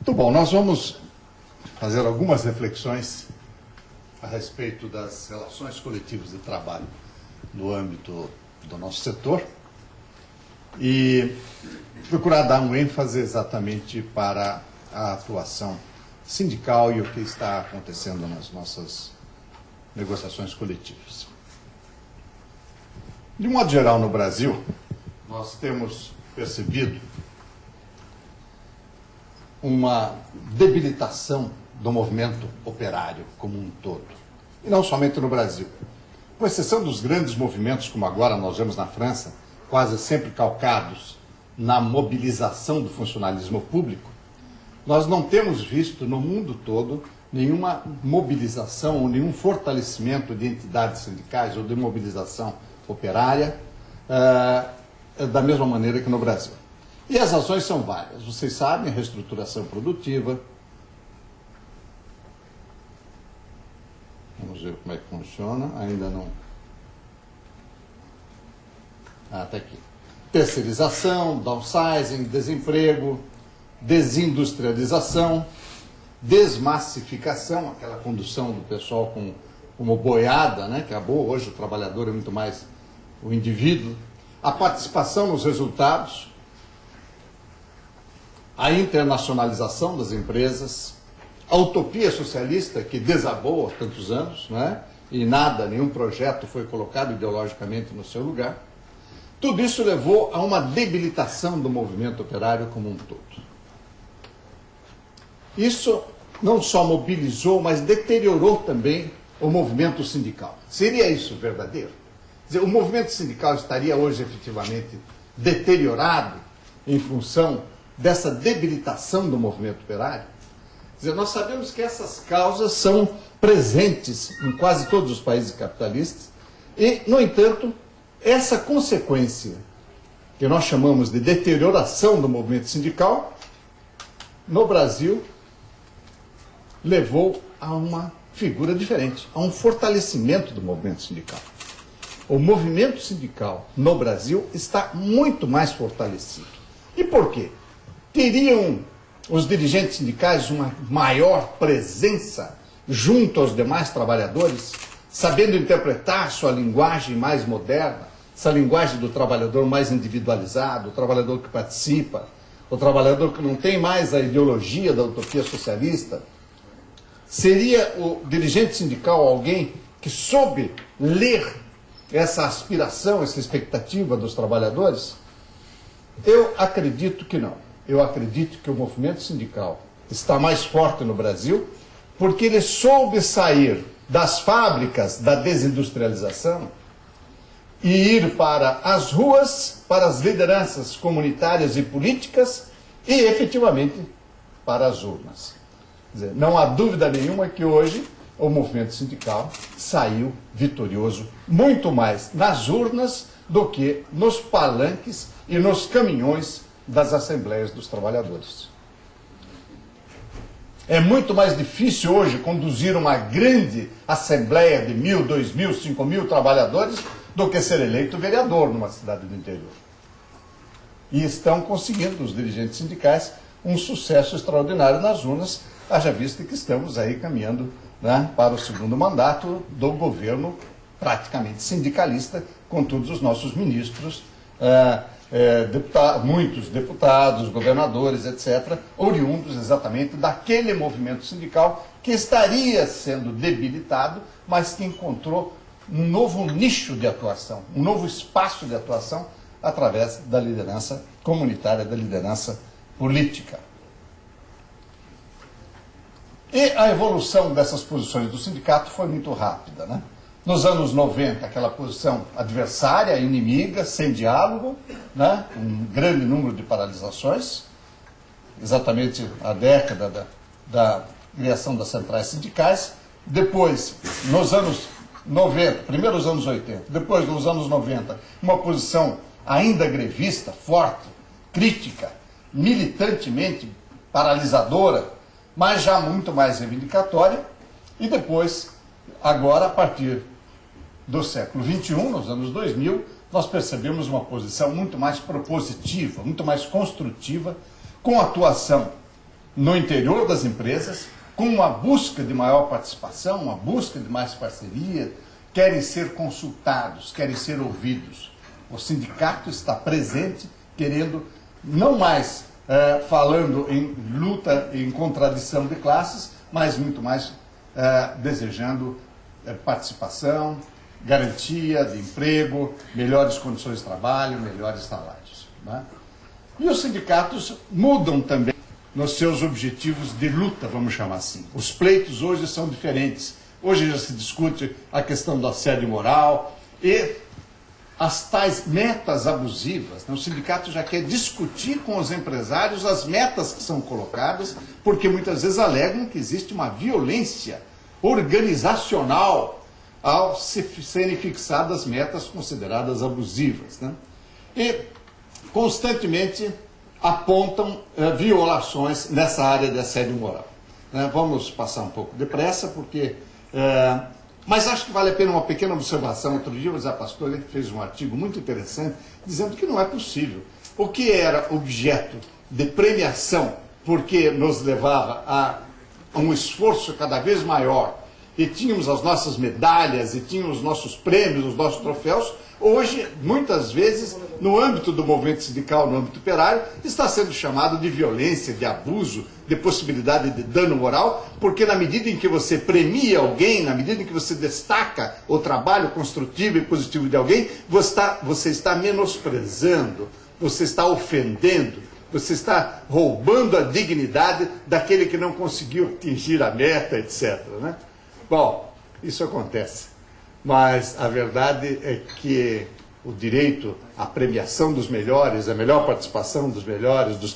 Muito bom, nós vamos fazer algumas reflexões a respeito das relações coletivas de trabalho no âmbito do nosso setor e procurar dar um ênfase exatamente para a atuação sindical e o que está acontecendo nas nossas negociações coletivas. De modo geral, no Brasil, nós temos percebido uma debilitação do movimento operário como um todo. E não somente no Brasil. Com exceção dos grandes movimentos, como agora nós vemos na França, quase sempre calcados na mobilização do funcionalismo público, nós não temos visto no mundo todo nenhuma mobilização ou nenhum fortalecimento de entidades sindicais ou de mobilização operária da mesma maneira que no Brasil. E as razões são várias. Vocês sabem, a reestruturação produtiva. Vamos ver como é que funciona. Ainda não. Está aqui. Terceirização, downsizing, desemprego, desindustrialização, desmassificação, aquela condução do pessoal como boiada, né? Acabou. Hoje o trabalhador é muito mais o indivíduo. A participação nos resultados, a internacionalização das empresas, a utopia socialista que desabou há tantos anos, né? E nenhum projeto foi colocado ideologicamente no seu lugar. Tudo isso levou a uma debilitação do movimento operário como um todo. Isso não só mobilizou, mas deteriorou também o movimento sindical. Seria isso verdadeiro? Quer dizer, o movimento sindical estaria hoje efetivamente deteriorado em função dessa debilitação do movimento operário? Quer dizer, nós sabemos que essas causas são presentes em quase todos os países capitalistas e, no entanto, essa consequência que nós chamamos de deterioração do movimento sindical, no Brasil, levou a uma figura diferente, a um fortalecimento do movimento sindical. O movimento sindical no Brasil está muito mais fortalecido. E por quê? Teriam os dirigentes sindicais uma maior presença junto aos demais trabalhadores, sabendo interpretar sua linguagem mais moderna, essa linguagem do trabalhador mais individualizado, o trabalhador que participa, o trabalhador que não tem mais a ideologia da utopia socialista? Seria o dirigente sindical alguém que soube ler essa aspiração, essa expectativa dos trabalhadores? Eu acredito que não. Eu acredito que o movimento sindical está mais forte no Brasil porque ele soube sair das fábricas da desindustrialização e ir para as ruas, para as lideranças comunitárias e políticas e, efetivamente, para as urnas. Quer dizer, não há dúvida nenhuma que hoje o movimento sindical saiu vitorioso muito mais nas urnas do que nos palanques e nos caminhões das assembleias dos trabalhadores. É muito mais difícil hoje conduzir uma grande assembleia de 1.000, 2.000, 5.000 trabalhadores do que ser eleito vereador numa cidade do interior. E estão conseguindo, os dirigentes sindicais, um sucesso extraordinário nas urnas, haja vista que estamos aí caminhando, né, para o segundo mandato do governo praticamente sindicalista, com todos os nossos ministros, muitos deputados, governadores, etc., oriundos exatamente daquele movimento sindical que estaria sendo debilitado, mas que encontrou um novo nicho de atuação, um novo espaço de atuação através da liderança comunitária, da liderança política. E a evolução dessas posições do sindicato foi muito rápida, né? Nos anos 90, aquela posição adversária, inimiga, sem diálogo, né? Um grande número de paralisações, exatamente a década da criação das centrais sindicais. Depois, nos anos 90, primeiro os anos 80, depois nos anos 90, uma posição ainda grevista, forte, crítica, militantemente paralisadora, mas já muito mais reivindicatória. E depois, agora, a partir do século XXI, nos anos 2000, nós percebemos uma posição muito mais propositiva, muito mais construtiva, com atuação no interior das empresas, com uma busca de maior participação, uma busca de mais parceria, querem ser consultados, querem ser ouvidos. O sindicato está presente, querendo, não mais falando em luta, em contradição de classes, mas muito mais desejando participação, garantia de emprego, melhores condições de trabalho, melhores salários, né? E os sindicatos mudam também nos seus objetivos de luta, vamos chamar assim. Os pleitos hoje são diferentes. Hoje já se discute a questão do assédio moral e as tais metas abusivas, né? O sindicato já quer discutir com os empresários as metas que são colocadas, porque muitas vezes alegam que existe uma violência organizacional ao serem fixadas metas consideradas abusivas, né? E constantemente apontam violações nessa área de assédio moral, né? Vamos passar um pouco depressa, porque... mas acho que vale a pena uma pequena observação. Outro dia o Zé Pastor fez um artigo muito interessante, dizendo que não é possível. O que era objeto de premiação, porque nos levava a um esforço cada vez maior, e tínhamos as nossas medalhas, e tínhamos os nossos prêmios, os nossos troféus, hoje, muitas vezes, no âmbito do movimento sindical, no âmbito operário, está sendo chamado de violência, de abuso, de possibilidade de dano moral, porque na medida em que você premia alguém, na medida em que você destaca o trabalho construtivo e positivo de alguém, você está menosprezando, você está ofendendo, você está roubando a dignidade daquele que não conseguiu atingir a meta, etc., né? Bom, isso acontece, mas a verdade é que o direito à premiação dos melhores, a melhor participação dos melhores, dos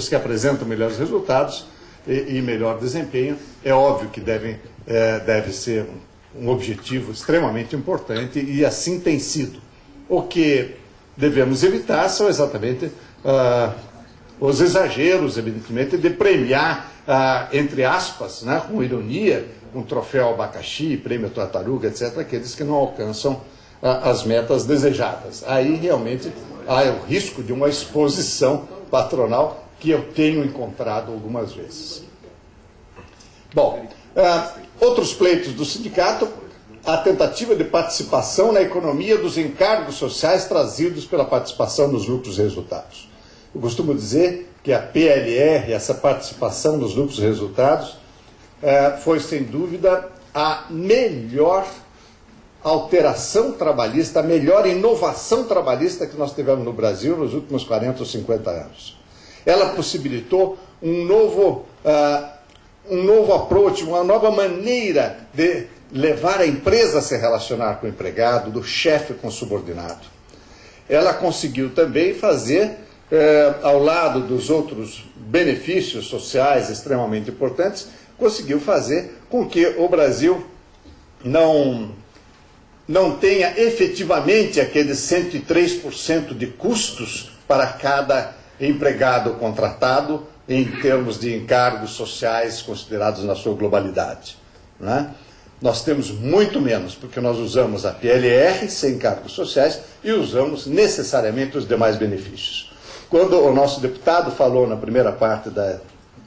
que apresentam melhores resultados e melhor desempenho, é óbvio que deve ser um objetivo extremamente importante, e assim tem sido. O que devemos evitar são exatamente os exageros, evidentemente, de premiar, entre aspas, né, com ironia, um troféu abacaxi, prêmio tartaruga, etc., aqueles que não alcançam as metas desejadas. Aí realmente há o risco de uma exposição patronal que eu tenho encontrado algumas vezes. Bom, outros pleitos do sindicato: a tentativa de participação na economia dos encargos sociais trazidos pela participação nos lucros e resultados. Eu costumo dizer que a PLR, essa participação nos lucros e resultados, foi, sem dúvida, a melhor alteração trabalhista, a melhor inovação trabalhista que nós tivemos no Brasil nos últimos 40 ou 50 anos. Ela possibilitou um novo approach, uma nova maneira de levar a empresa a se relacionar com o empregado, do chefe com o subordinado. Ela conseguiu também fazer, ao lado dos outros benefícios sociais extremamente importantes, conseguiu fazer com que o Brasil não tenha efetivamente aqueles 103% de custos para cada empregado contratado em termos de encargos sociais considerados na sua globalidade, né? Nós temos muito menos, porque nós usamos a PLR sem encargos sociais e usamos necessariamente os demais benefícios. Quando o nosso deputado falou na primeira parte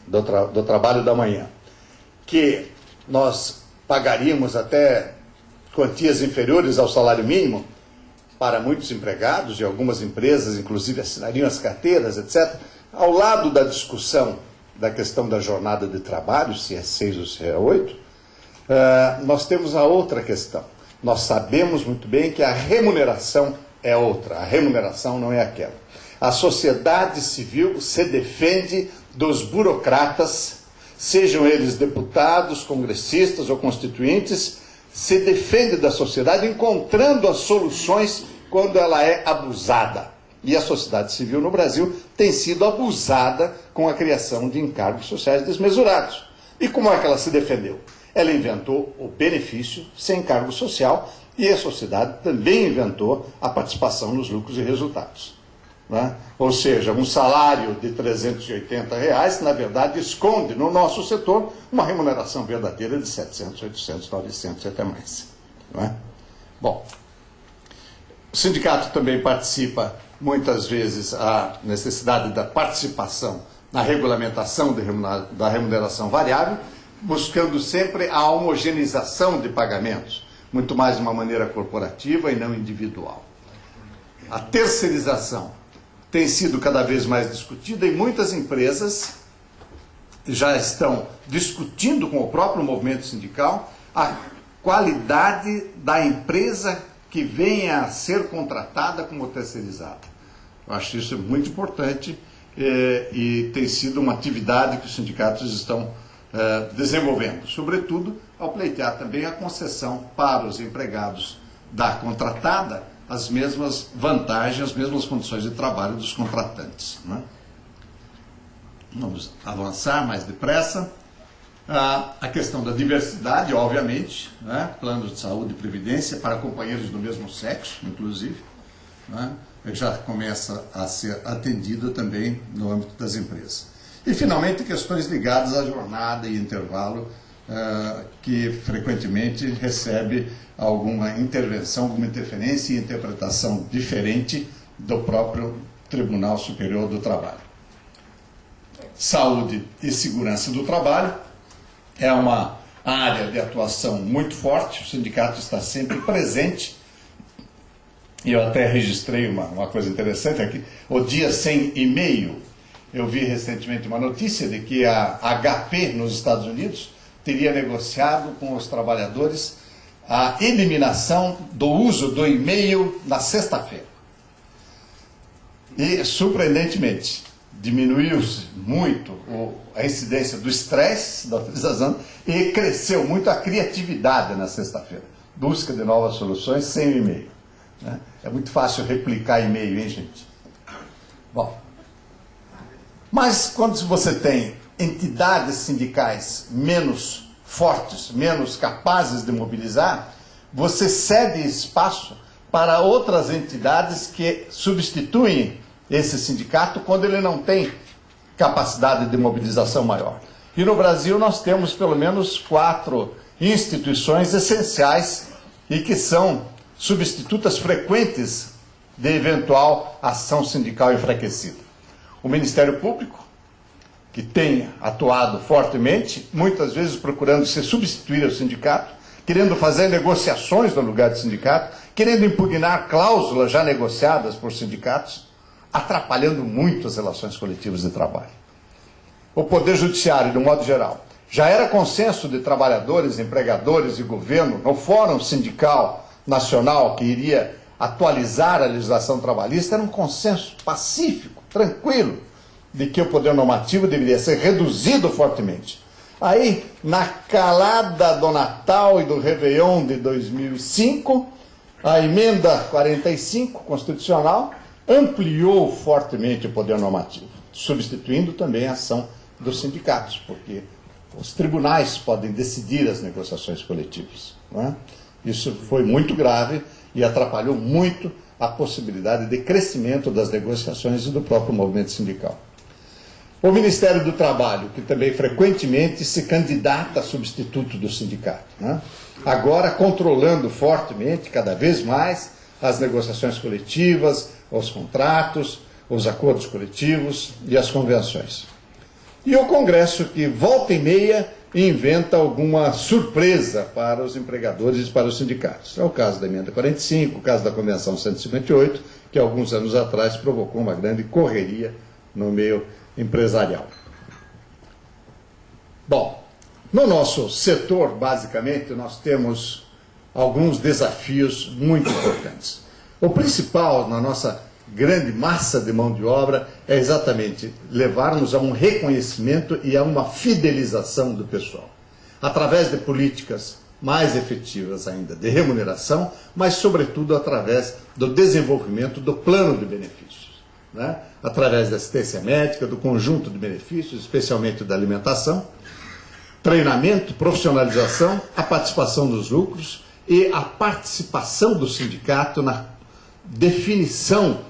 do trabalho da manhã que nós pagaríamos até quantias inferiores ao salário mínimo para muitos empregados, e algumas empresas, inclusive, assinariam as carteiras, etc., ao lado da discussão da questão da jornada de trabalho, se é 6 ou se é 8, nós temos a outra questão. Nós sabemos muito bem que a remuneração é outra, a remuneração não é aquela. A sociedade civil se defende dos burocratas, sejam eles deputados, congressistas ou constituintes, se defende da sociedade encontrando as soluções quando ela é abusada. E a sociedade civil no Brasil tem sido abusada com a criação de encargos sociais desmesurados. E como é que ela se defendeu? Ela inventou o benefício sem encargo social, e a sociedade também inventou a participação nos lucros e resultados, né? Ou seja, um salário de R$380, na verdade, esconde no nosso setor uma remuneração verdadeira de 700, 800, 900 e até mais, né? Bom, o sindicato também participa, muitas vezes, a necessidade da participação na regulamentação da remuneração variável, buscando sempre a homogeneização de pagamentos, muito mais de uma maneira corporativa e não individual. A terceirização tem sido cada vez mais discutida e muitas empresas já estão discutindo com o próprio movimento sindical a qualidade da empresa que venha a ser contratada como terceirizada. Eu acho isso muito importante e tem sido uma atividade que os sindicatos estão desenvolvendo, sobretudo ao pleitear também a concessão para os empregados da contratada as mesmas vantagens, as mesmas condições de trabalho dos contratantes, não é? Vamos avançar mais depressa. A questão da diversidade, obviamente, né? Planos de saúde e previdência para companheiros do mesmo sexo, inclusive, né? Já começa a ser atendida também no âmbito das empresas. E, finalmente, questões ligadas à jornada e intervalo, que frequentemente recebe alguma intervenção, alguma interferência e interpretação diferente do próprio Tribunal Superior do Trabalho. Saúde e segurança do trabalho é uma área de atuação muito forte, o sindicato está sempre presente, e eu até registrei uma coisa interessante aqui, o dia sem e-mail. Eu vi recentemente uma notícia de que a HP nos Estados Unidos teria negociado com os trabalhadores a eliminação do uso do e-mail na sexta-feira. E, surpreendentemente, diminuiu-se muito a incidência do estresse da utilização e cresceu muito a criatividade na sexta-feira. Busca de novas soluções sem o e-mail, né? É muito fácil replicar e-mail, hein, gente? Bom, mas quando você tem entidades sindicais menos fortes, menos capazes de mobilizar, você cede espaço para outras entidades que substituem esse sindicato quando ele não tem capacidade de mobilização maior. E no Brasil nós temos pelo menos 4 instituições essenciais e que são substitutas frequentes de eventual ação sindical enfraquecida. O Ministério Público, que tem atuado fortemente, muitas vezes procurando se substituir ao sindicato, querendo fazer negociações no lugar do sindicato, querendo impugnar cláusulas já negociadas por sindicatos, atrapalhando muito as relações coletivas de trabalho. O Poder Judiciário, de um modo geral, já era consenso de trabalhadores, empregadores e governo, no Fórum Sindical Nacional, que iria atualizar a legislação trabalhista, era um consenso pacífico, tranquilo, de que o poder normativo deveria ser reduzido fortemente. Aí, na calada do Natal e do Réveillon de 2005, a emenda 45 constitucional ampliou fortemente o poder normativo, substituindo também a ação dos sindicatos, porque os tribunais podem decidir as negociações coletivas, não é? Isso foi muito grave e atrapalhou muito a possibilidade de crescimento das negociações e do próprio movimento sindical. O Ministério do Trabalho, que também frequentemente se candidata a substituto do sindicato, né? Agora controlando fortemente, cada vez mais, as negociações coletivas, os contratos, os acordos coletivos e as convenções. E o Congresso, que volta e meia inventa alguma surpresa para os empregadores e para os sindicatos. É o caso da emenda 45, o caso da Convenção 158, que alguns anos atrás provocou uma grande correria no meio empresarial. Bom, no nosso setor, basicamente, nós temos alguns desafios muito importantes. O principal na nossa grande massa de mão de obra é exatamente levarmos a um reconhecimento e a uma fidelização do pessoal, através de políticas mais efetivas ainda de remuneração, mas sobretudo através do desenvolvimento do plano de benefícios, né? Através da assistência médica, do conjunto de benefícios, especialmente da alimentação, treinamento, profissionalização, a participação dos lucros e a participação do sindicato na definição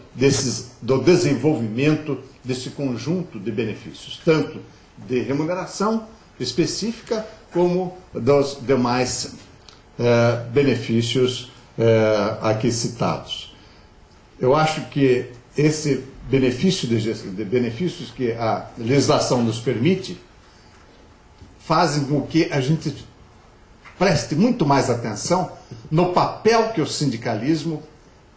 do desenvolvimento desse conjunto de benefícios, tanto de remuneração específica como dos demais benefícios aqui citados. Eu acho que esse benefícios que a legislação nos permite, fazem com que a gente preste muito mais atenção no papel que o sindicalismo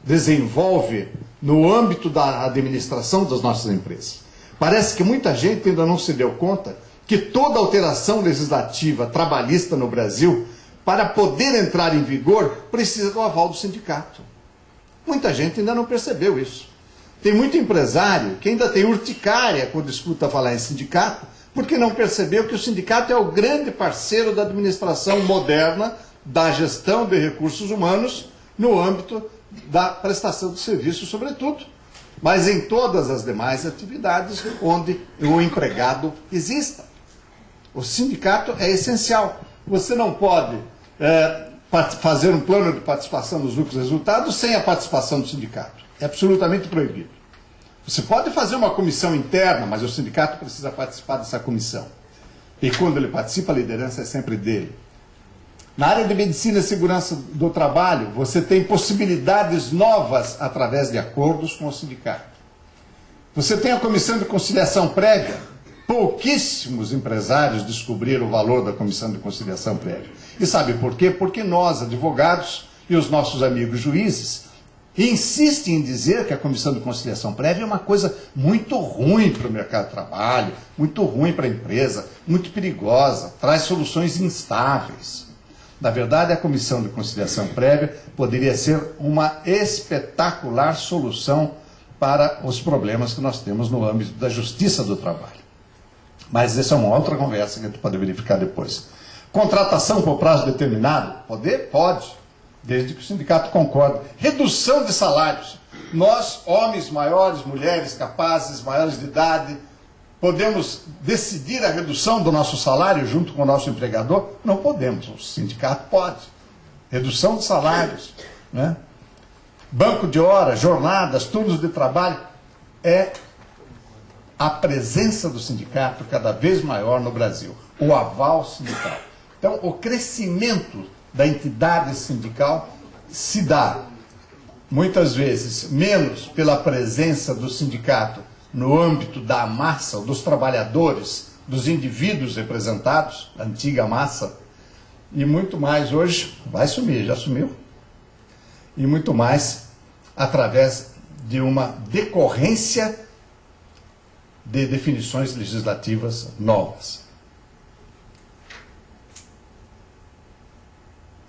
desenvolve no âmbito da administração das nossas empresas. Parece que muita gente ainda não se deu conta que toda alteração legislativa trabalhista no Brasil, para poder entrar em vigor, precisa do aval do sindicato. Muita gente ainda não percebeu isso. Tem muito empresário que ainda tem urticária quando escuta falar em sindicato, porque não percebeu que o sindicato é o grande parceiro da administração moderna, da gestão de recursos humanos, no âmbito da prestação de serviços, sobretudo, mas em todas as demais atividades onde o empregado exista. O sindicato é essencial. Você não pode fazer um plano de participação nos lucros e resultados sem a participação do sindicato. É absolutamente proibido. Você pode fazer uma comissão interna, mas o sindicato precisa participar dessa comissão. E quando ele participa, a liderança é sempre dele. Na área de medicina e segurança do trabalho, você tem possibilidades novas através de acordos com o sindicato. Você tem a comissão de conciliação prévia. Pouquíssimos empresários descobriram o valor da comissão de conciliação prévia. E sabe por quê? Porque nós, advogados, e os nossos amigos juízes, insistem em dizer que a comissão de conciliação prévia é uma coisa muito ruim para o mercado de trabalho, muito ruim para a empresa, muito perigosa, traz soluções instáveis. Na verdade, a comissão de conciliação prévia poderia ser uma espetacular solução para os problemas que nós temos no âmbito da justiça do trabalho. Mas essa é uma outra conversa que a gente pode verificar depois. Contratação por prazo determinado? Poder? Pode, desde que o sindicato concorde. Redução de salários. Nós, homens maiores, mulheres capazes, maiores de idade, podemos decidir a redução do nosso salário junto com o nosso empregador? Não podemos, o sindicato pode. Redução de salários, né? Banco de horas, jornadas, turnos de trabalho. É a presença do sindicato cada vez maior no Brasil, o aval sindical. Então, o crescimento da entidade sindical se dá, muitas vezes, menos pela presença do sindicato no âmbito da massa, dos trabalhadores, dos indivíduos representados, a antiga massa, e muito mais hoje, vai sumir, já sumiu, e muito mais através de uma decorrência de definições legislativas novas.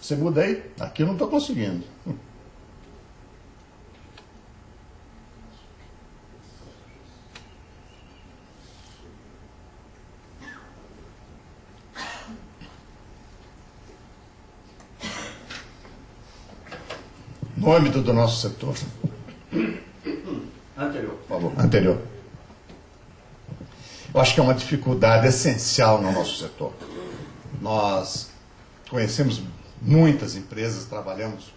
Você muda aí? Aqui eu não estou conseguindo. No âmbito do nosso setor. Anterior, por favor. Anterior. Eu acho que é uma dificuldade essencial no nosso setor. Nós conhecemos muitas empresas, trabalhamos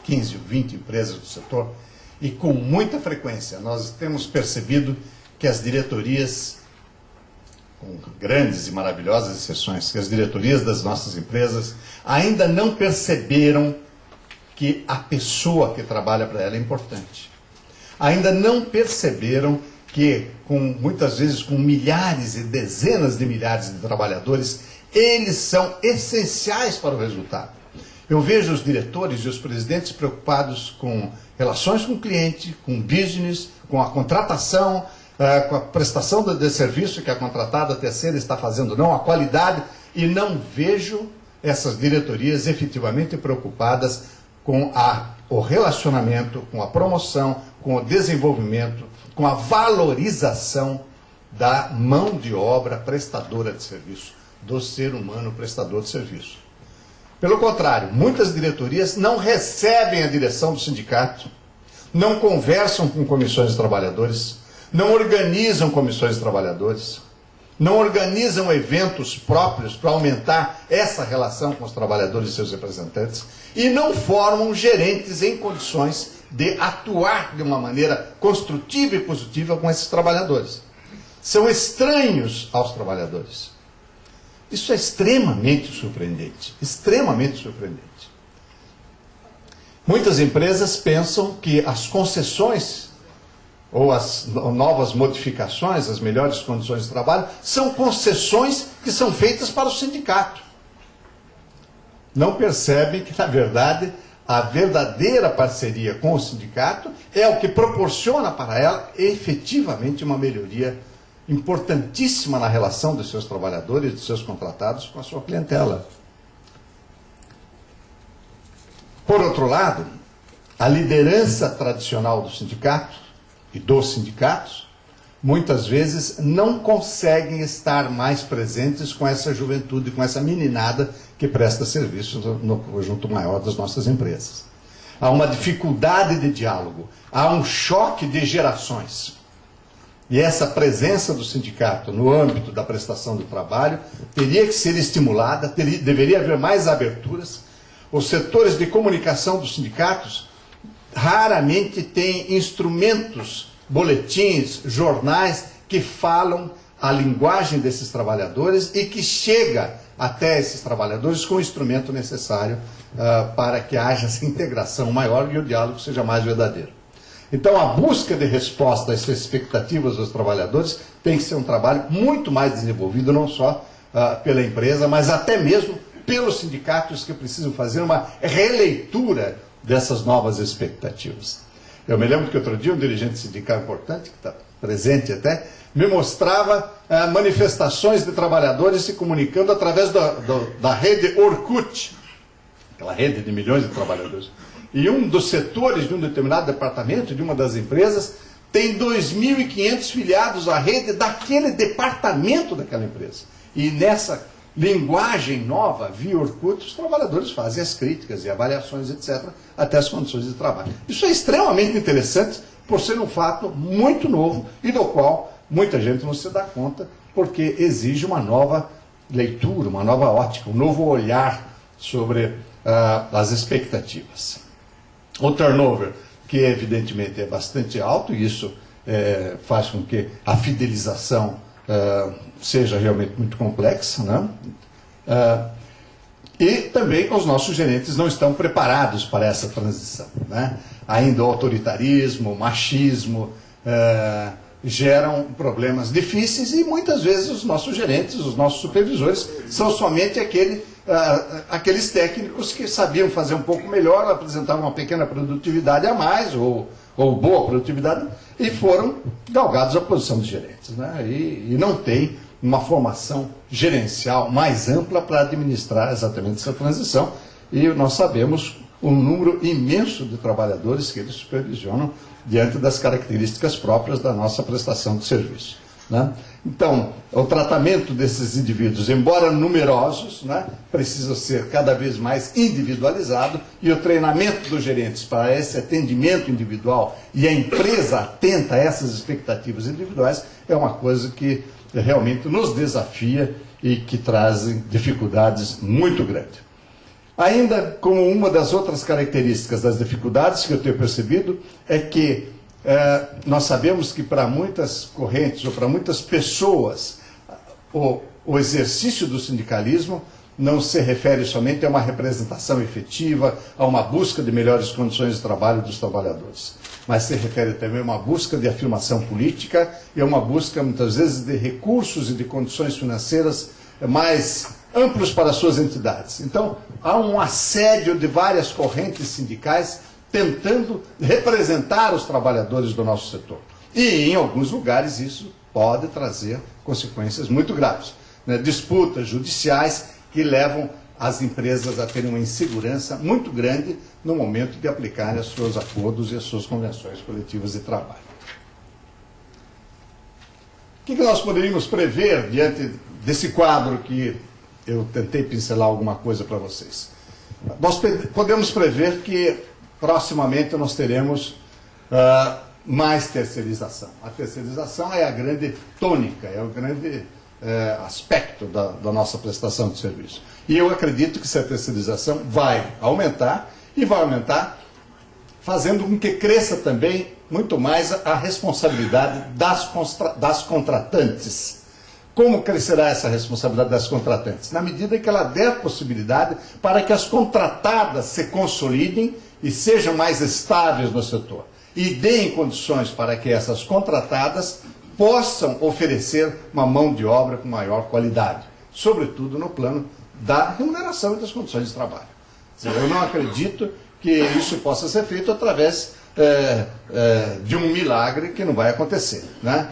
15 ou 20 empresas do setor, e com muita frequência nós temos percebido que as diretorias, com grandes e maravilhosas exceções, que as diretorias das nossas empresas ainda não perceberam que a pessoa que trabalha para ela é importante. Ainda não perceberam que, muitas vezes com milhares e dezenas de milhares de trabalhadores, eles são essenciais para o resultado. Eu vejo os diretores e os presidentes preocupados com relações com o cliente, com o business, com a contratação, com a prestação de serviço que a contratada terceira está fazendo, não, a qualidade, e não vejo essas diretorias efetivamente preocupadas com o relacionamento, com a promoção, com o desenvolvimento, com a valorização da mão de obra prestadora de serviço, do ser humano prestador de serviço. Pelo contrário, muitas diretorias não recebem a direção do sindicato, não conversam com comissões de trabalhadores, não organizam comissões de trabalhadores, não organizam eventos próprios para aumentar essa relação com os trabalhadores e seus representantes, e não formam gerentes em condições de atuar de uma maneira construtiva e positiva com esses trabalhadores. São estranhos aos trabalhadores. Isso é extremamente surpreendente, extremamente surpreendente. Muitas empresas pensam que as concessões ou as novas modificações, as melhores condições de trabalho, são concessões que são feitas para o sindicato. Não percebem que, na verdade, a verdadeira parceria com o sindicato é o que proporciona para ela efetivamente uma melhoria importantíssima na relação dos seus trabalhadores, dos seus contratados com a sua clientela. Por outro lado, a liderança tradicional do sindicato e dos sindicatos, muitas vezes não conseguem estar mais presentes com essa juventude, com essa meninada que presta serviço no conjunto maior das nossas empresas. Há uma dificuldade de diálogo, há um choque de gerações. E essa presença do sindicato no âmbito da prestação do trabalho teria que ser estimulada, deveria haver mais aberturas. Os setores de comunicação dos sindicatos raramente têm instrumentos, boletins, jornais que falam a linguagem desses trabalhadores e que chega até esses trabalhadores com o instrumento necessário para que haja essa integração maior e o diálogo seja mais verdadeiro. Então, a busca de resposta às expectativas dos trabalhadores tem que ser um trabalho muito mais desenvolvido, não só pela empresa, mas até mesmo pelos sindicatos que precisam fazer uma releitura dessas novas expectativas. Eu me lembro que outro dia um dirigente sindical importante, que está presente até, me mostrava manifestações de trabalhadores se comunicando através da rede Orkut, aquela rede de milhões de trabalhadores. E um dos setores de um determinado departamento, de uma das empresas, tem 2.500 filiados à rede daquele departamento daquela empresa. E nessa linguagem nova, via Orkut, os trabalhadores fazem as críticas e avaliações, etc., até as condições de trabalho. Isso é extremamente interessante, por ser um fato muito novo e do qual muita gente não se dá conta, porque exige uma nova leitura, uma nova ótica, um novo olhar sobre as expectativas. O turnover, que evidentemente é bastante alto, e isso faz com que a fidelização seja realmente muito complexa, né? E também os nossos gerentes não estão preparados para essa transição, né? Ainda o autoritarismo, o machismo geram problemas difíceis e muitas vezes os nossos gerentes, os nossos supervisores são somente aqueles técnicos que sabiam fazer um pouco melhor, apresentavam uma pequena produtividade a mais ou boa produtividade e foram galgados à posição de gerentes, né? E não tem uma formação gerencial mais ampla para administrar exatamente essa transição. E nós sabemos o número imenso de trabalhadores que eles supervisionam diante das características próprias da nossa prestação de serviço, né? Então, o tratamento desses indivíduos, embora numerosos, né, precisa ser cada vez mais individualizado, e o treinamento dos gerentes para esse atendimento individual e a empresa atenta a essas expectativas individuais é uma coisa que realmente nos desafia e que traz dificuldades muito grandes. Ainda como uma das outras características das dificuldades que eu tenho percebido é que nós sabemos que para muitas correntes ou para muitas pessoas o exercício do sindicalismo não se refere somente a uma representação efetiva, a uma busca de melhores condições de trabalho dos trabalhadores, mas se refere também a uma busca de afirmação política e a uma busca, muitas vezes, de recursos e de condições financeiras mais amplos para as suas entidades. Então, há um assédio de várias correntes sindicais tentando representar os trabalhadores do nosso setor. E, em alguns lugares, isso pode trazer consequências muito graves, né? Disputas judiciais que levam as empresas a terem uma insegurança muito grande no momento de aplicarem os seus acordos e as suas convenções coletivas de trabalho. O que nós poderíamos prever diante desse quadro que eu tentei pincelar alguma coisa para vocês? Nós podemos prever que proximamente nós teremos mais terceirização. A terceirização é a grande tônica, é o grande aspecto da nossa prestação de serviço. E eu acredito que essa terceirização vai aumentar, e vai aumentar fazendo com que cresça também muito mais a responsabilidade das contratantes. Como crescerá essa responsabilidade das contratantes? Na medida em que ela der possibilidade para que as contratadas se consolidem e sejam mais estáveis no setor. e deem condições para que essas contratadas possam oferecer uma mão de obra com maior qualidade, sobretudo no plano da remuneração e das condições de trabalho. Eu não acredito que isso possa ser feito através de um milagre que não vai acontecer, né?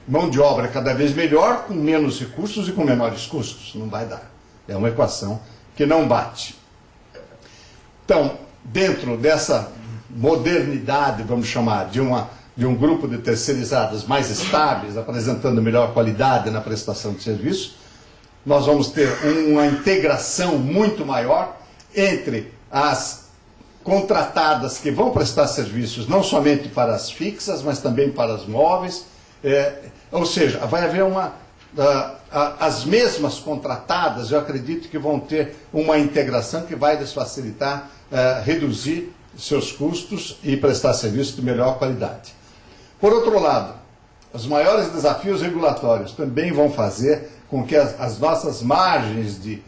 Mão de obra cada vez melhor, com menos recursos e com menores custos. Não vai dar. É uma equação que não bate. Então, dentro dessa modernidade, vamos chamar, de um grupo de terceirizadas mais estáveis, apresentando melhor qualidade na prestação de serviço, nós vamos ter uma integração muito maior entre as contratadas que vão prestar serviços não somente para as fixas, mas também para as móveis, ou seja, vai haver as mesmas contratadas, eu acredito que vão ter uma integração que vai lhes facilitar reduzir seus custos e prestar serviços de melhor qualidade. Por outro lado, os maiores desafios regulatórios também vão fazer com que as nossas margens de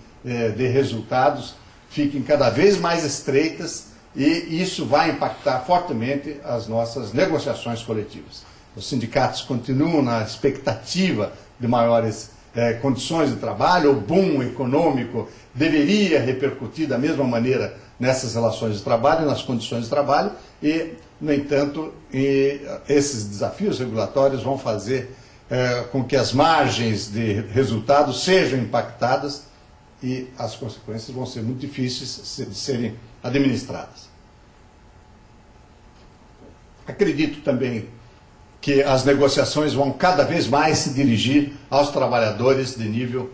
resultados fiquem cada vez mais estreitas, e isso vai impactar fortemente as nossas negociações coletivas. Os sindicatos continuam na expectativa de maiores condições de trabalho, o boom econômico deveria repercutir da mesma maneira nessas relações de trabalho, nas condições de trabalho, e, no entanto, esses desafios regulatórios vão fazer com que as margens de resultados sejam impactadas e as consequências vão ser muito difíceis de serem administradas. Acredito também que as negociações vão cada vez mais se dirigir aos trabalhadores de nível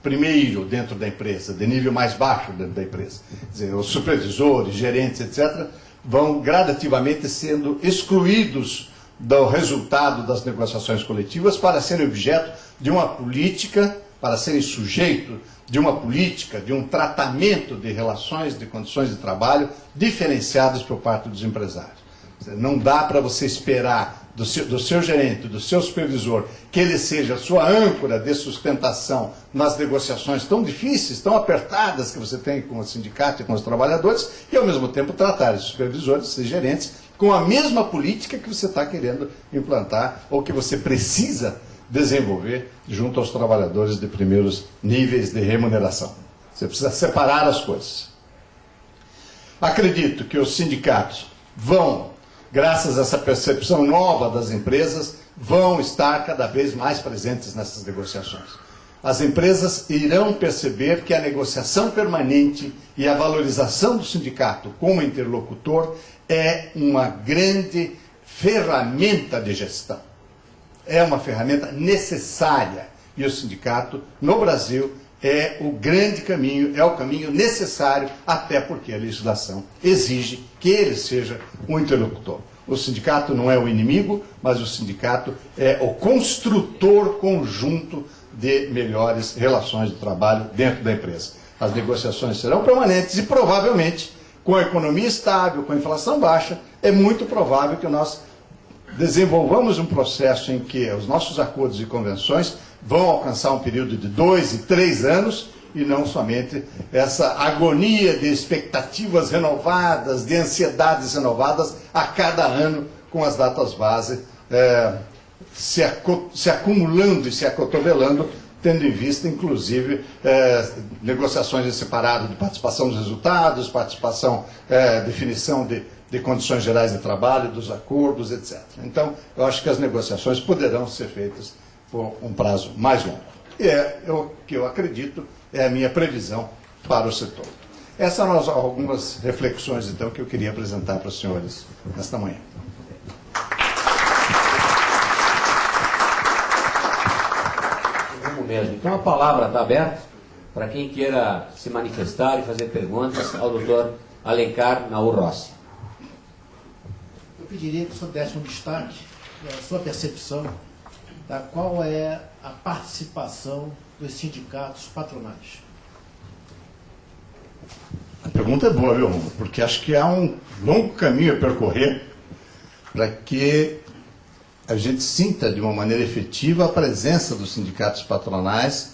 primeiro dentro da empresa, de nível mais baixo dentro da empresa. Quer dizer, os supervisores, gerentes, etc., vão gradativamente sendo excluídos do resultado das negociações coletivas para serem objeto de uma política, para serem sujeito de uma política, de um tratamento de relações, de condições de trabalho diferenciadas por parte dos empresários. Não dá para você esperar do seu gerente, do seu supervisor, que ele seja a sua âncora de sustentação nas negociações tão difíceis, tão apertadas que você tem com o sindicato e com os trabalhadores, e ao mesmo tempo tratar os supervisores e gerentes com a mesma política que você está querendo implantar ou que você precisa desenvolver junto aos trabalhadores de primeiros níveis de remuneração. Você precisa separar as coisas. Acredito que os sindicatos vão, graças a essa percepção nova das empresas, vão estar cada vez mais presentes nessas negociações. As empresas irão perceber que a negociação permanente e a valorização do sindicato como interlocutor é uma grande ferramenta de gestão. É uma ferramenta necessária. E o sindicato, no Brasil, é o grande caminho, é o caminho necessário, até porque a legislação exige que ele seja um interlocutor. O sindicato não é o inimigo, mas o sindicato é o construtor conjunto de melhores relações de trabalho dentro da empresa. As negociações serão permanentes e, provavelmente, com a economia estável, com a inflação baixa, é muito provável que nós desenvolvamos um processo em que os nossos acordos e convenções vão alcançar um período de 2 e 3 anos, e não somente essa agonia de expectativas renovadas, de ansiedades renovadas a cada ano, com as datas base se acumulando e se acotovelando, tendo em vista, inclusive, negociações em separado de participação dos resultados, participação, definição de condições gerais de trabalho, dos acordos, etc. Então, eu acho que as negociações poderão ser feitas por um prazo mais longo. E o que eu acredito é a minha previsão para o setor. Essas são algumas reflexões, então, que eu queria apresentar para os senhores nesta manhã. Mesmo. Então a palavra está aberta para quem queira se manifestar e fazer perguntas ao doutor Alencar Naur Rossi. Eu pediria que o senhor desse um destaque da sua percepção da qual é a participação dos sindicatos patronais. A pergunta é boa, viu, porque acho que há um longo caminho a percorrer para que a gente sinta de uma maneira efetiva a presença dos sindicatos patronais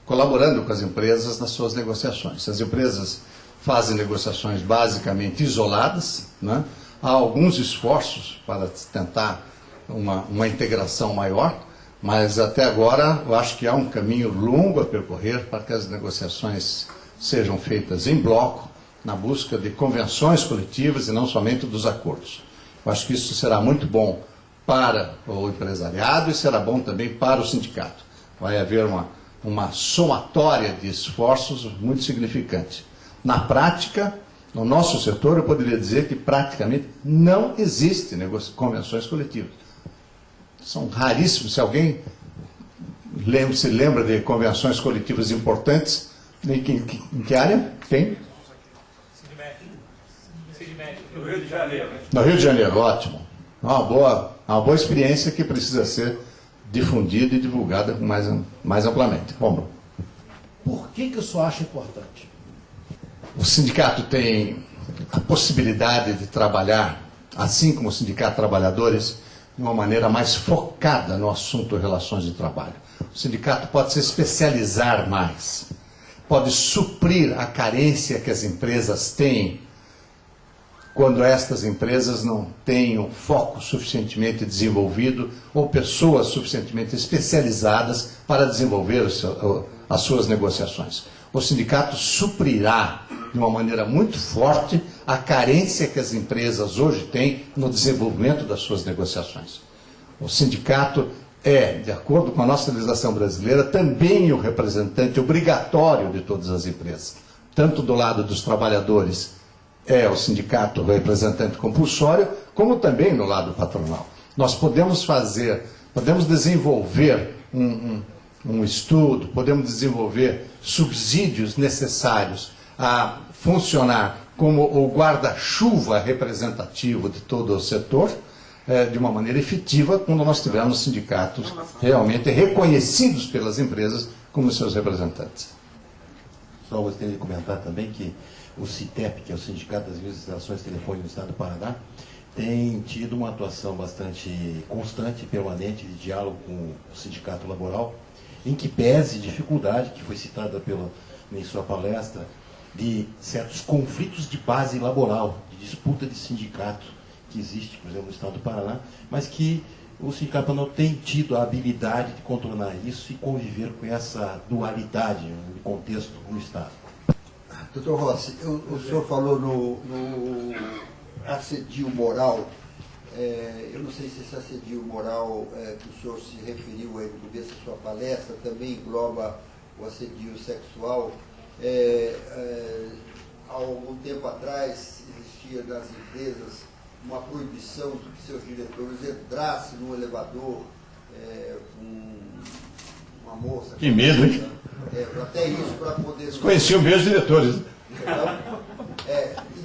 colaborando com as empresas nas suas negociações. As empresas fazem negociações basicamente isoladas, né? há alguns esforços para tentar uma integração maior, mas até agora eu acho que há um caminho longo a percorrer para que as negociações sejam feitas em bloco, na busca de convenções coletivas e não somente dos acordos. Eu acho que isso será muito bom para o empresariado e será bom também para o sindicato. Vai haver uma somatória de esforços muito significante. Na prática, no nosso setor, eu poderia dizer que praticamente não existe convenções coletivas. São raríssimos. Se alguém se lembra de convenções coletivas importantes, em que área? Tem? No Rio de Janeiro. No Rio de Janeiro, ótimo. Uma boa experiência que precisa ser difundida e divulgada mais amplamente. Bom, Por que o senhor acha importante? o sindicato tem a possibilidade de trabalhar, assim como o Sindicato de Trabalhadores, de uma maneira mais focada no assunto relações de trabalho. O sindicato pode se especializar mais, pode suprir a carência que as empresas têm quando estas empresas não têm um foco suficientemente desenvolvido ou pessoas suficientemente especializadas para desenvolver as suas negociações. O sindicato suprirá de uma maneira muito forte a carência que as empresas hoje têm no desenvolvimento das suas negociações. O sindicato é, de acordo com a nossa legislação brasileira, também o representante obrigatório de todas as empresas, tanto do lado dos trabalhadores é o sindicato representante compulsório, como também no lado patronal. Nós podemos desenvolver um estudo, podemos desenvolver subsídios necessários a funcionar como o guarda-chuva representativo de todo o setor, de uma maneira efetiva, quando nós tivermos sindicatos realmente reconhecidos pelas empresas como seus representantes. Só gostaria de comentar também que o CITEP, que é o Sindicato das Instalações de Telefone do Estado do Paraná, tem tido uma atuação bastante constante e permanente de diálogo com o Sindicato Laboral, em que pese dificuldade, que foi citada em sua palestra, de certos conflitos de base laboral, de disputa de sindicato que existe, por exemplo, no Estado do Paraná, mas que o Sindicato não tem tido a habilidade de contornar isso e conviver com essa dualidade no contexto no Estado. Doutor Rossi, o senhor falou no assedio moral. Eu não sei se esse assedio moral que o senhor se referiu aí no começo da sua palestra também engloba o assedio sexual. Há algum tempo atrás existia nas empresas uma proibição de que seus diretores entrassem no elevador com uma moça. Que medo, hein? Até isso para poder... Vocês conheciam meus diretores.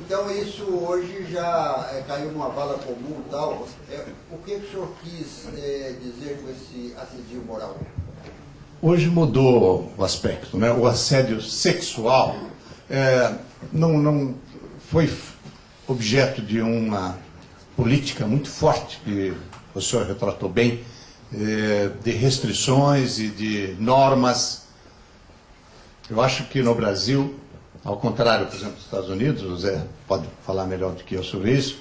Então isso hoje já caiu numa bala comum e tal. O que o senhor quis dizer com esse assédio moral? Hoje mudou o aspecto, né? O assédio sexual não foi objeto de uma política muito forte, que o senhor retratou bem, de restrições e de normas. Eu acho que no Brasil, ao contrário, por exemplo, dos Estados Unidos, o Zé pode falar melhor do que eu sobre isso,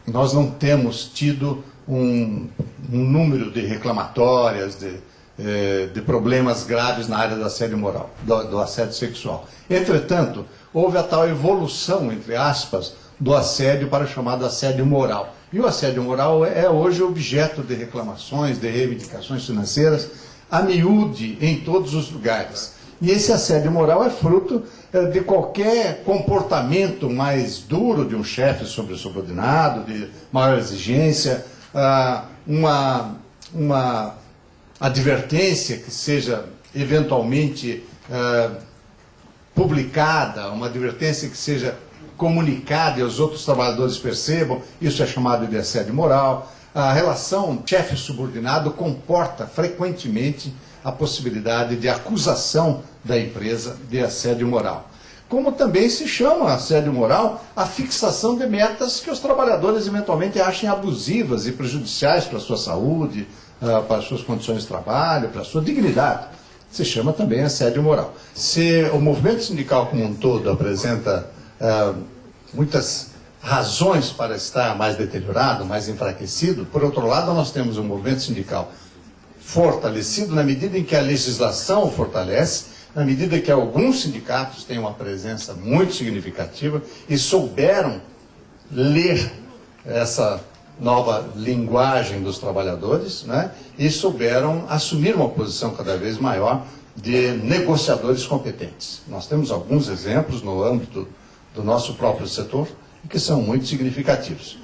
nós não temos tido um número de reclamatórias, de problemas graves na área do assédio moral, do assédio sexual. Entretanto, houve a tal evolução, entre aspas, do assédio para o chamado assédio moral. E o assédio moral é hoje objeto de reclamações, de reivindicações financeiras, a miúde em todos os lugares. E esse assédio moral é fruto de qualquer comportamento mais duro de um chefe sobre o subordinado, de maior exigência, uma advertência que seja eventualmente publicada, uma advertência que seja comunicada e os outros trabalhadores percebam, isso é chamado de assédio moral. A relação chefe-subordinado comporta frequentemente a possibilidade de acusação da empresa de assédio moral. Como também se chama assédio moral a fixação de metas que os trabalhadores eventualmente achem abusivas e prejudiciais para a sua saúde, para as suas condições de trabalho, para a sua dignidade. Se chama também assédio moral. Se o movimento sindical como um todo apresenta muitas razões para estar mais deteriorado, mais enfraquecido. Por outro lado, nós temos um movimento sindical fortalecido na medida em que a legislação o fortalece, na medida que alguns sindicatos têm uma presença muito significativa e souberam ler essa nova linguagem dos trabalhadores, né, e souberam assumir uma posição cada vez maior de negociadores competentes. Nós temos alguns exemplos no âmbito do nosso próprio setor que são muito significativos.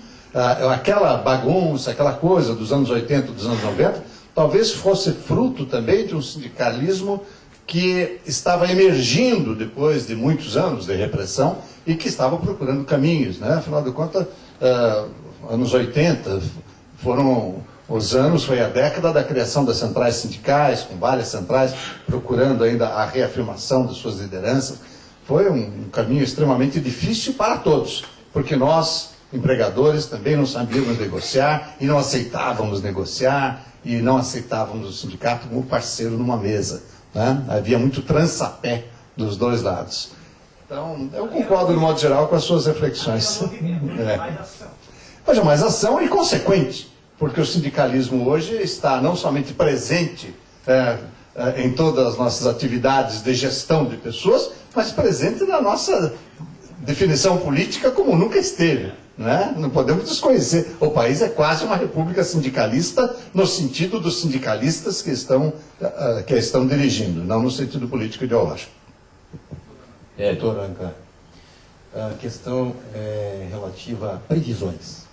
Aquela bagunça, aquela coisa dos anos 80, dos anos 90, talvez fosse fruto também de um sindicalismo que estava emergindo depois de muitos anos de repressão e que estava procurando caminhos, né? Afinal de contas, anos 80 foram os anos, foi a década da criação das centrais sindicais, com várias centrais procurando ainda a reafirmação de suas lideranças. Foi um caminho extremamente difícil para todos, porque nós, empregadores, também não sabíamos negociar e não aceitávamos negociar e não aceitávamos o sindicato como parceiro numa mesa, né? Havia muito trançapé dos dois lados. Então, eu concordo, no modo geral, com as suas reflexões. Haja mais ação e consequente, porque o sindicalismo hoje está não somente presente em todas as nossas atividades de gestão de pessoas, mas presente na nossa definição política como nunca esteve. Né? Não podemos desconhecer. O país é quase uma república sindicalista no sentido dos sindicalistas que a estão dirigindo, não no sentido político ideológico. Doutor Alencar, a questão relativa a previsões.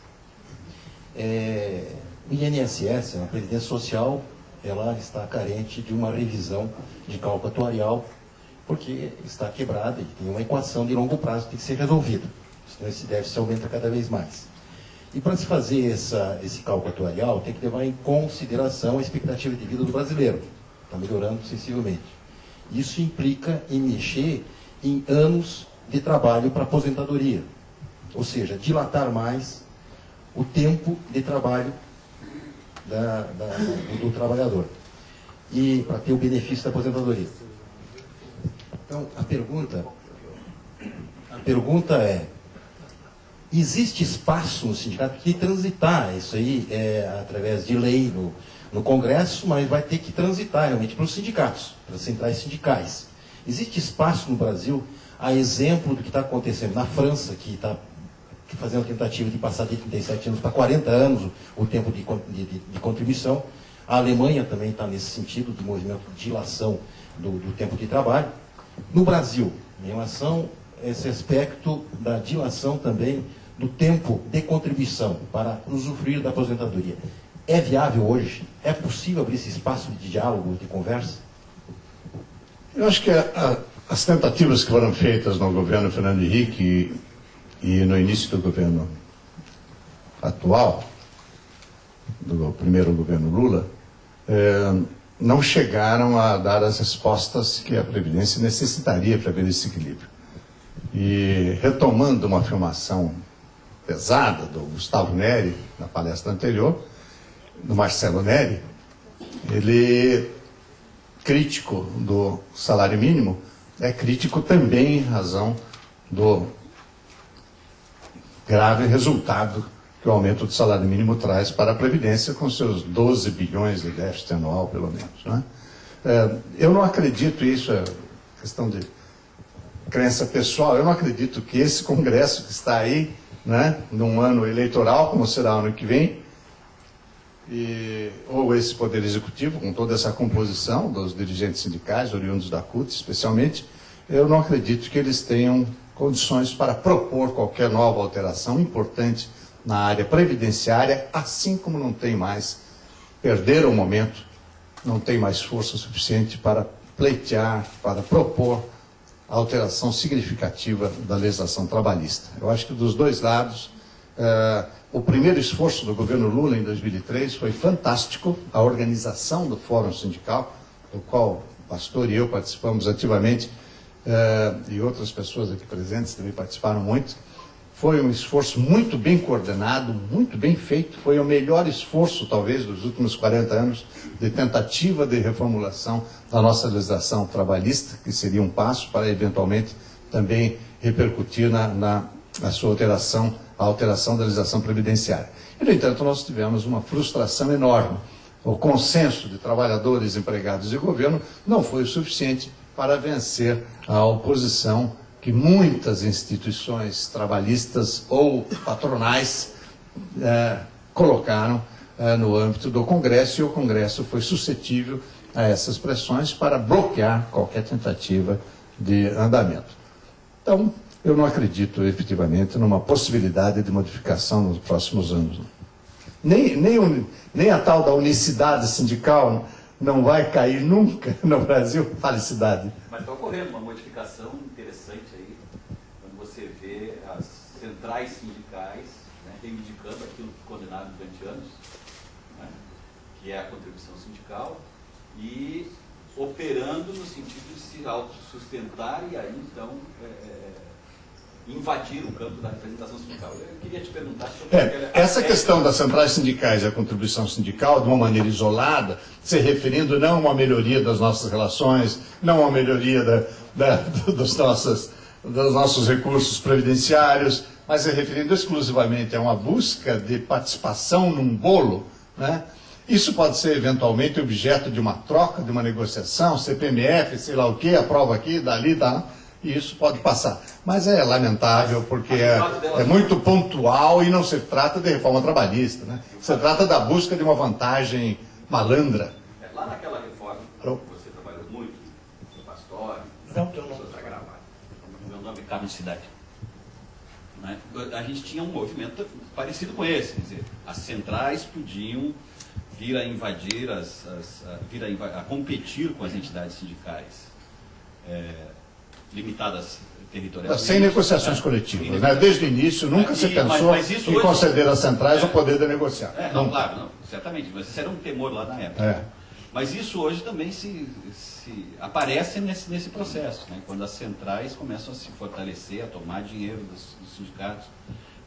O INSS, a Previdência Social, ela está carente de uma revisão de cálculo atuarial, porque está quebrada e tem uma equação de longo prazo que tem que ser resolvida. Senão esse déficit aumenta cada vez mais. E para se fazer esse cálculo atuarial, tem que levar em consideração a expectativa de vida do brasileiro. Está melhorando sensivelmente. Isso implica em mexer em anos de trabalho para aposentadoria. Ou seja, dilatar mais o tempo de trabalho do trabalhador. E para ter o benefício da aposentadoria. Então, a pergunta é: existe espaço no sindicato que transitar isso aí através de lei no Congresso, mas vai ter que transitar realmente para os sindicatos, para as centrais sindicais. Existe espaço no Brasil, a exemplo do que está acontecendo na França, que está fazendo a tentativa de passar de 37 anos para 40 anos o tempo de contribuição. A Alemanha também está nesse sentido, de movimento de dilação do tempo de trabalho. No Brasil, em relação a esse aspecto da dilação também do tempo de contribuição para usufruir da aposentadoria, é viável hoje? É possível abrir esse espaço de diálogo, de conversa? Eu acho que as tentativas que foram feitas no governo Fernando Henrique e no início do governo atual, do primeiro governo Lula, não chegaram a dar as respostas que a Previdência necessitaria para ver esse equilíbrio. E retomando uma afirmação pesada do Gustavo Neri, na palestra anterior, do Marcelo Neri, ele, crítico do salário mínimo, é crítico também em razão do grave resultado que o aumento do salário mínimo traz para a Previdência, com seus 12 bilhões de déficit anual, pelo menos. Né? Eu não acredito, isso é questão de crença pessoal, eu não acredito que esse Congresso que está aí, né, num ano eleitoral, como será o ano que vem, ou esse Poder Executivo, com toda essa composição dos dirigentes sindicais, oriundos da CUT especialmente, eu não acredito que eles tenham condições para propor qualquer nova alteração importante na área previdenciária, assim como não tem mais, perderam o momento, não tem mais força suficiente para pleitear, para propor a alteração significativa da legislação trabalhista. Eu acho que dos dois lados, o primeiro esforço do governo Lula em 2003 foi fantástico, a organização do Fórum Sindical, do qual o pastor e eu participamos ativamente, e outras pessoas aqui presentes também participaram muito. Foi um esforço muito bem coordenado, muito bem feito. Foi o melhor esforço, talvez, dos últimos 40 anos de tentativa de reformulação da nossa legislação trabalhista, que seria um passo para, eventualmente, também repercutir na sua alteração a alteração da legislação previdenciária. E, no entanto, nós tivemos uma frustração enorme. O consenso de trabalhadores, empregados e governo não foi o suficiente para vencer a oposição que muitas instituições trabalhistas ou patronais colocaram no âmbito do Congresso, e o Congresso foi suscetível a essas pressões para bloquear qualquer tentativa de andamento. Então, eu não acredito efetivamente numa possibilidade de modificação nos próximos anos. Nem a tal da unicidade sindical não vai cair nunca no Brasil. Fale, Cidade. Mas está ocorrendo uma modificação interessante aí, quando você vê as centrais sindicais, né, reivindicando aquilo que condenado durante anos, né, que é a contribuição sindical, e operando no sentido de se autossustentar e aí, então, invadir o campo da representação sindical. Eu queria te perguntar sobre essa questão das centrais sindicais e a contribuição sindical, de uma maneira isolada, se referindo não a uma melhoria das nossas relações, não a uma melhoria dos nossos recursos previdenciários, mas se referindo exclusivamente a uma busca de participação num bolo, né? Isso pode ser eventualmente objeto de uma troca, de uma negociação, CPMF, sei lá o que, aprova aqui, dali, tá? E isso pode passar. Mas é lamentável, porque é muito pontual e não se trata de reforma trabalhista, né? Se trata da busca de uma vantagem malandra. Lá naquela reforma, você trabalhou muito, no Pastor, meu nome é Carlos Cidade. Né? A gente tinha um movimento parecido com esse, quer dizer, as centrais podiam vir a invadir, a competir com as entidades sindicais. Limitadas territorialmente. Sem negociações coletivas, né? Desde o início nunca se pensou em conceder às centrais o poder de negociar. Claro, não, certamente, mas isso era um temor lá na época. Mas isso hoje também se aparece nesse processo, né? Quando as centrais começam a se fortalecer, a tomar dinheiro dos sindicatos,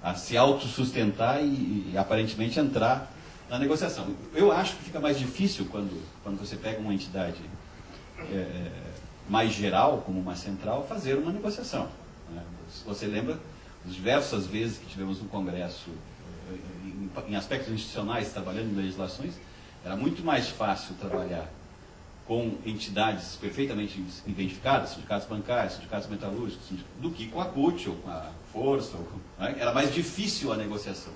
a se autossustentar e aparentemente entrar na negociação. Eu acho que fica mais difícil quando você pega uma entidade mais geral, como uma central, fazer uma negociação. Né? Você lembra das diversas vezes que tivemos no Congresso, em aspectos institucionais, trabalhando em legislações, era muito mais fácil trabalhar com entidades perfeitamente identificadas, sindicatos bancários, sindicatos metalúrgicos, do que com a CUT, ou com a Força. Né? Era mais difícil a negociação.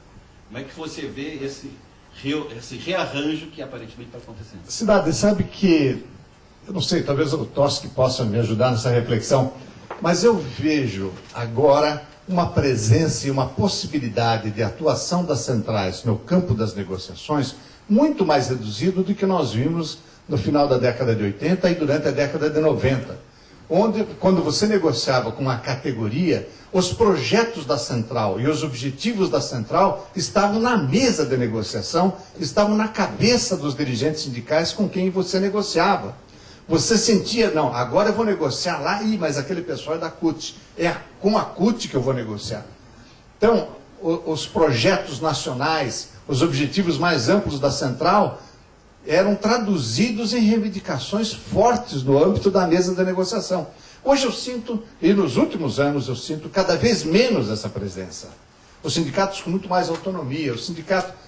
Como é que você vê esse rearranjo que aparentemente está acontecendo? Cidade, sabe que eu não sei, talvez o Toschi possa me ajudar nessa reflexão, mas eu vejo agora uma presença e uma possibilidade de atuação das centrais no campo das negociações muito mais reduzido do que nós vimos no final da década de 80 e durante a década de 90, onde, quando você negociava com uma categoria, os projetos da central e os objetivos da central estavam na mesa de negociação, estavam na cabeça dos dirigentes sindicais com quem você negociava. Você sentia, não, agora eu vou negociar lá, mas aquele pessoal é da CUT, é com a CUT que eu vou negociar. Então, os projetos nacionais, os objetivos mais amplos da central, eram traduzidos em reivindicações fortes no âmbito da mesa da negociação. Hoje eu sinto, e nos últimos anos eu sinto cada vez menos essa presença. Os sindicatos com muito mais autonomia,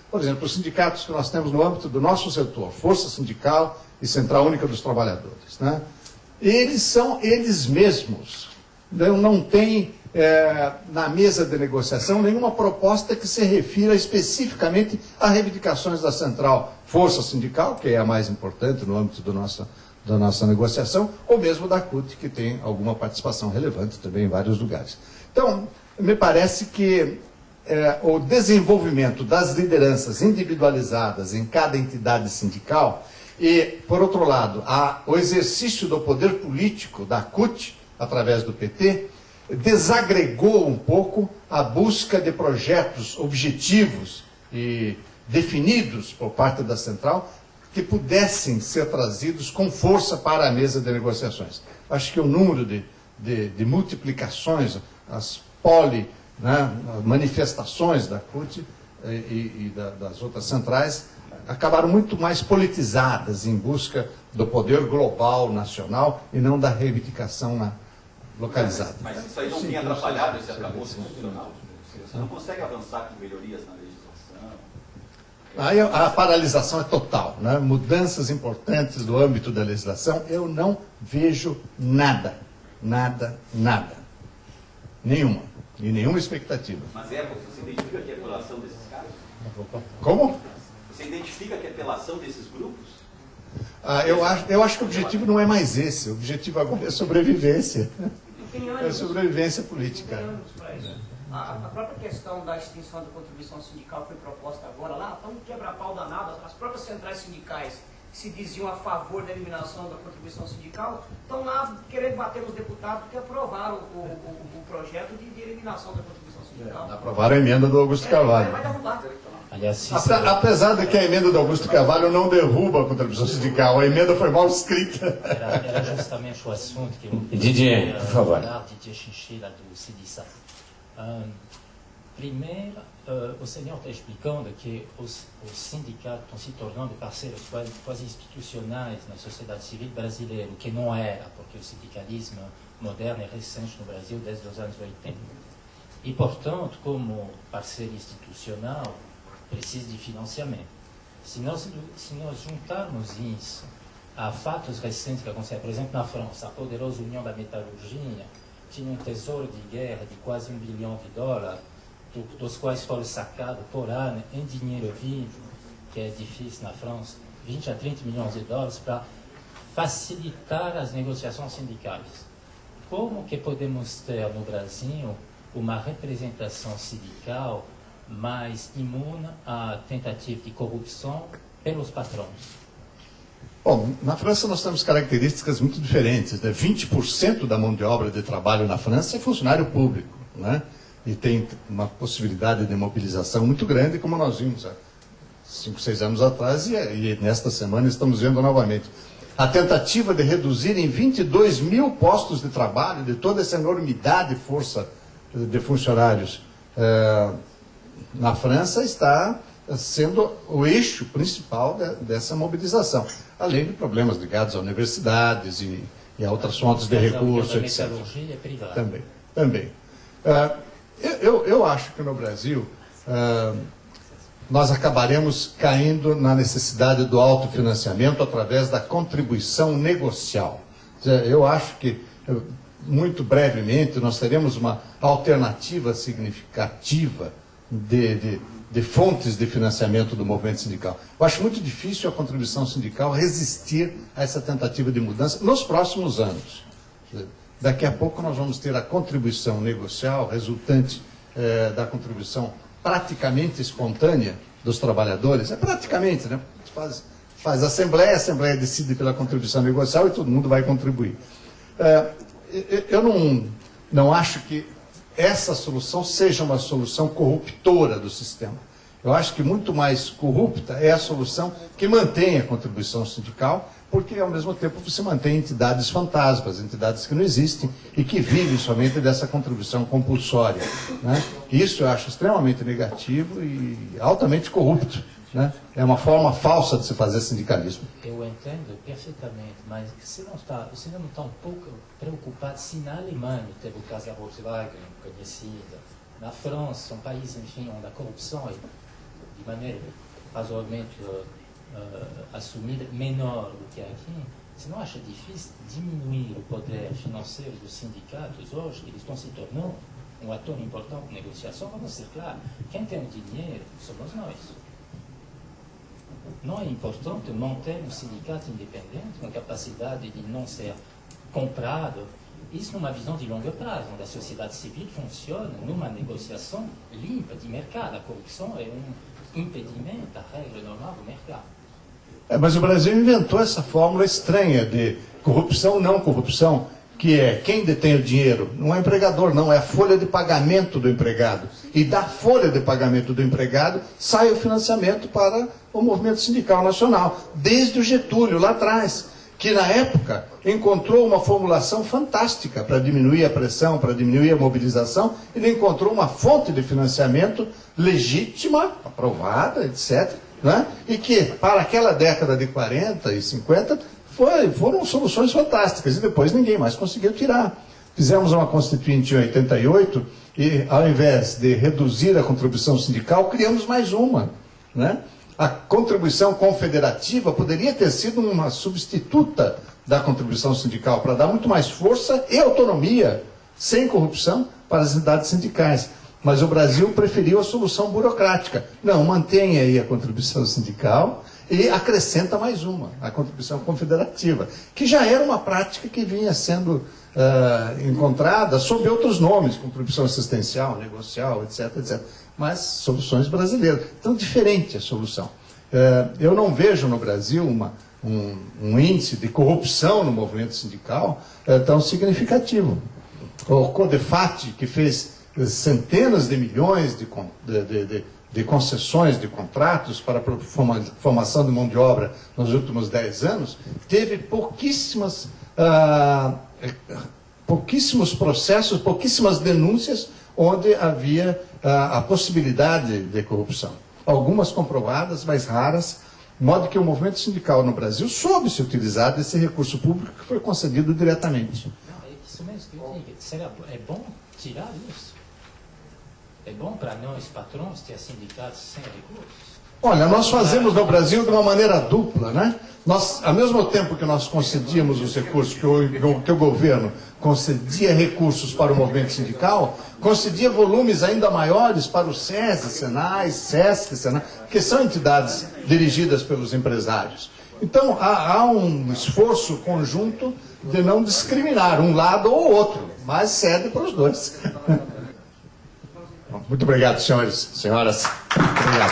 por exemplo, os sindicatos que nós temos no âmbito do nosso setor, Força Sindical e Central Única dos Trabalhadores, né? Eles são eles mesmos. Não tem na mesa de negociação nenhuma proposta que se refira especificamente a reivindicações da Central Força Sindical, que é a mais importante no âmbito da nossa negociação, ou mesmo da CUT, que tem alguma participação relevante também em vários lugares. Então, me parece que o desenvolvimento das lideranças individualizadas em cada entidade sindical e, por outro lado, o exercício do poder político da CUT, através do PT, desagregou um pouco a busca de projetos objetivos e definidos por parte da central que pudessem ser trazidos com força para a mesa de negociações. Acho que o número de multiplicações, as manifestações da CUT e das outras centrais acabaram muito mais politizadas em busca do poder global, nacional, e não da reivindicação localizada. Mas isso aí não tem atrapalhado esse arcabouço constitucional? Você não consegue avançar com melhorias na legislação. Aí a paralisação é total, né? Mudanças importantes do âmbito da legislação, eu não vejo nada. Nada, nada. Nenhuma. E nenhuma expectativa. Mas você identifica que é apelação desses caras? Como? Você identifica que é apelação desses grupos? Eu acho que o objetivo não é mais esse. O objetivo agora é sobrevivência. É sobrevivência política. A própria questão da extinção da contribuição sindical foi proposta agora lá, então quebra-pau danado. As próprias centrais sindicais que se diziam a favor da eliminação da contribuição sindical estão lá querendo bater nos deputados que aprovaram o projeto de eliminação da contribuição sindical. Aprovaram a emenda do Augusto Carvalho. Vai derrubar. Apesar de que a emenda do Augusto Carvalho não derruba a contribuição sindical, a emenda foi mal escrita. Era justamente o assunto que eu Didier, por favor. Didier Chinchilla do CIDISA. Primeiro, o senhor está explicando que os sindicatos estão se tornando parceiros quase institucionais na sociedade civil brasileira, o que não era, porque o sindicalismo moderno é recente no Brasil desde os anos 80. E, portanto, como parceiro institucional, precisa de financiamento. Se nós juntarmos isso a fatos recentes que aconteceram, por exemplo, na França, a poderosa União da Metalurgia tinha um tesouro de guerra de quase $1 bilhão, dos quais foram sacados por ano em dinheiro vivo, que é difícil na França, 20 a 30 milhões de dólares para facilitar as negociações sindicais. Como que podemos ter no Brasil uma representação sindical mais imune à tentativa de corrupção pelos patrões? Bom, na França nós temos características muito diferentes, né? 20% da mão de obra de trabalho na França é funcionário público, né? E tem uma possibilidade de mobilização muito grande, como nós vimos há 5, 6 anos atrás, e nesta semana estamos vendo novamente. A tentativa de reduzir em 22 mil postos de trabalho, de toda essa enormidade de força de funcionários na França, está sendo o eixo principal dessa mobilização, além de problemas ligados a universidades e a outras fontes de recursos, etc. É privada. Também. Eu acho que no Brasil nós acabaremos caindo na necessidade do autofinanciamento através da contribuição negocial. Eu acho que, muito brevemente, nós teremos uma alternativa significativa de fontes de financiamento do movimento sindical. Eu acho muito difícil a contribuição sindical resistir a essa tentativa de mudança nos próximos anos. Daqui a pouco nós vamos ter a contribuição negocial resultante da contribuição praticamente espontânea dos trabalhadores. É praticamente, né? Faz assembleia, a assembleia decide pela contribuição negocial e todo mundo vai contribuir. Eu não acho que essa solução seja uma solução corruptora do sistema. Eu acho que muito mais corrupta é a solução que mantém a contribuição sindical, porque ao mesmo tempo você mantém entidades fantasmas, entidades que não existem e que vivem somente dessa contribuição compulsória, né? Isso eu acho extremamente negativo e altamente corrupto, né? É uma forma falsa de se fazer sindicalismo. Eu entendo perfeitamente, mas você não está um pouco preocupado se na Alemanha teve o caso da Volkswagen conhecida, na França, um país, enfim, onde a corrupção é de maneira razoavelmente assumida menor do que aqui. Você não acha difícil diminuir o poder financeiro dos sindicatos hoje, que eles estão se tornando um ator importante de negociação? Vamos ser claros, quem tem o dinheiro somos nós. Não é importante manter um sindicato independente, com capacidade de não ser comprado? Isso numa visão de longo prazo, onde a sociedade civil funciona numa negociação limpa de mercado. A corrupção é um impedimento à regra normal do mercado. Mas o Brasil inventou essa fórmula estranha de corrupção, não corrupção, que é quem detém o dinheiro. Não é o empregador, não, é a folha de pagamento do empregado. E da folha de pagamento do empregado sai o financiamento para o movimento sindical nacional, desde o Getúlio, lá atrás, que na época encontrou uma formulação fantástica para diminuir a pressão, para diminuir a mobilização. Ele encontrou uma fonte de financiamento legítima, aprovada, etc., né? E que, para aquela década de 40 e 50, foram soluções fantásticas, e depois ninguém mais conseguiu tirar. Fizemos uma Constituinte em 88, e ao invés de reduzir a contribuição sindical, criamos mais uma, né? A contribuição confederativa poderia ter sido uma substituta da contribuição sindical para dar muito mais força e autonomia, sem corrupção, para as entidades sindicais. Mas o Brasil preferiu a solução burocrática. Não, mantém aí a contribuição sindical e acrescenta mais uma, a contribuição confederativa, que já era uma prática que vinha sendo encontrada sob outros nomes, contribuição assistencial, negocial, etc, etc. Mas soluções brasileiras. Então, diferente a solução. Eu não vejo no Brasil um índice de corrupção no movimento sindical tão significativo. O CODEFAT, que fez centenas de milhões de concessões de contratos para a formação de mão de obra nos últimos 10 anos, teve pouquíssimos processos, pouquíssimas denúncias onde havia a possibilidade de corrupção. Algumas comprovadas, mas raras, de modo que o movimento sindical no Brasil soube se utilizar desse recurso público que foi concedido diretamente. Não, é isso mesmo que eu digo. É bom tirar isso. É bom para nós, patrões, ter sindicatos sem recursos? Olha, nós fazemos no Brasil de uma maneira dupla, né? Nós, ao mesmo tempo que nós concedíamos os recursos, que o governo concedia recursos para o movimento sindical, concedia volumes ainda maiores para o SESI, SENAI, SESC, SENAI, que são entidades dirigidas pelos empresários. Então, há um esforço conjunto de não discriminar um lado ou outro, mas cede para os dois. Muito obrigado, senhores, senhoras. Obrigado.